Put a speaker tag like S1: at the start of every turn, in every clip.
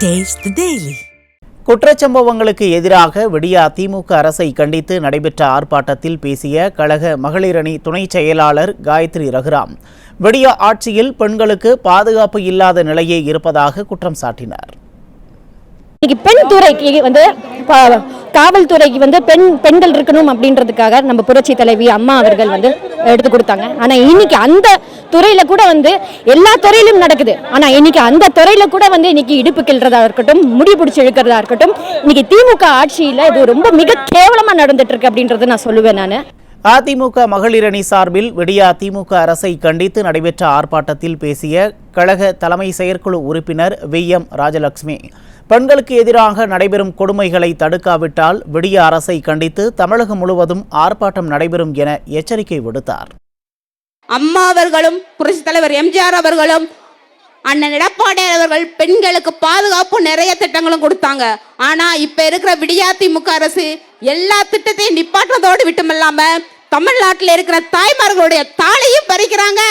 S1: Taste the Daily.
S2: குற்றச்சம்பவங்களுக்கு எதிராக விடிய அதிமுக அரசை கண்டித்து நடைபெற்ற ஆர்ப்பாட்டத்தில் பேசிய கழக மகளிரணி துணை செயலாளர் காயத்ரி ரகுராம் விடிய ஆட்சியில் பெண்களுக்கு பாதுகாப்பு இல்லாத நிலையே இருப்பதாக குற்றம் சாட்டினார்.
S3: பெண் துறைக்கு காவல்துறைக்கு பெண்கள் இருக்கணும் அப்படின்றதுக்காக நம்ம புரட்சி தலைவி அம்மா அவர்கள் எடுத்து கொடுத்தாங்க. ஆனா இன்னைக்கு அந்த துறையில கூட எல்லா துறையிலும் நடக்குது. ஆனா இன்னைக்கு அந்த துறையில கூட இன்னைக்கு இடுப்பு கிள்றதா இருக்கட்டும், முடி பிடிச்சி இழுக்கிறதா இருக்கட்டும், இன்னைக்கு திமுக ஆட்சியில இது ரொம்ப மிக கேவலமா நடந்துட்டு இருக்கு அப்படின்றத நான் சொல்லுவேன். நான்
S2: அதிமுக மகளிரணி சார்பில் விடிய அதிமுக அரசை கண்டித்து நடைபெற்ற ஆர்ப்பாட்டத்தில் பேசிய கழக தலைமை செயற்குழு உறுப்பினர் VM ராஜலட்சுமி பெண்களுக்கு எதிராக நடைபெறும் கொடுமைகளை தடுக்காவிட்டால் விடிய அரசை கண்டித்து தமிழகம் முழுவதும் ஆர்ப்பாட்டம் நடைபெறும் என எச்சரிக்கை விடுத்தார்.
S4: அம்மா அவர்களும் புரட்சி தலைவர் எம்ஜிஆர் அவர்களும் அண்ணன் எடப்பாடி அவர்கள் பெண்களுக்கு பாதுகாப்பு நிறைய திட்டங்களும் கொடுத்தாங்க. ஆனா இப்ப இருக்கிற விடிய அதிமுக அரசு எல்லா திட்டத்தையும் நிப்பாட்டுறதோடு விட்டுமில்லாம தமிழ்நாட்டில் இருக்கிற தாய்மார்களுடைய தாலையும் பறிக்கிறாங்க,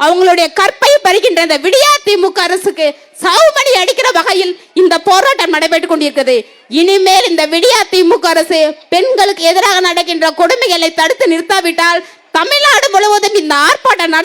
S4: அவங்களுடைய கற்பையும் பறிக்கின்ற இந்த விடிய அதிமுக அரசுக்கு சாவுமணி அடிக்கிற வகையில் இந்த போராட்டம் நடைபெற்றுக் கொண்டிருக்கிறது. இனிமேல் இந்த விடிய அதிமுக அரசு பெண்களுக்கு எதிராக நடக்கின்ற கொடுமைகளை தடுத்து நிறுத்தாவிட்டால் தமிழ்நாடு முழுவதும் இந்த ஆர்ப்பாட்டம்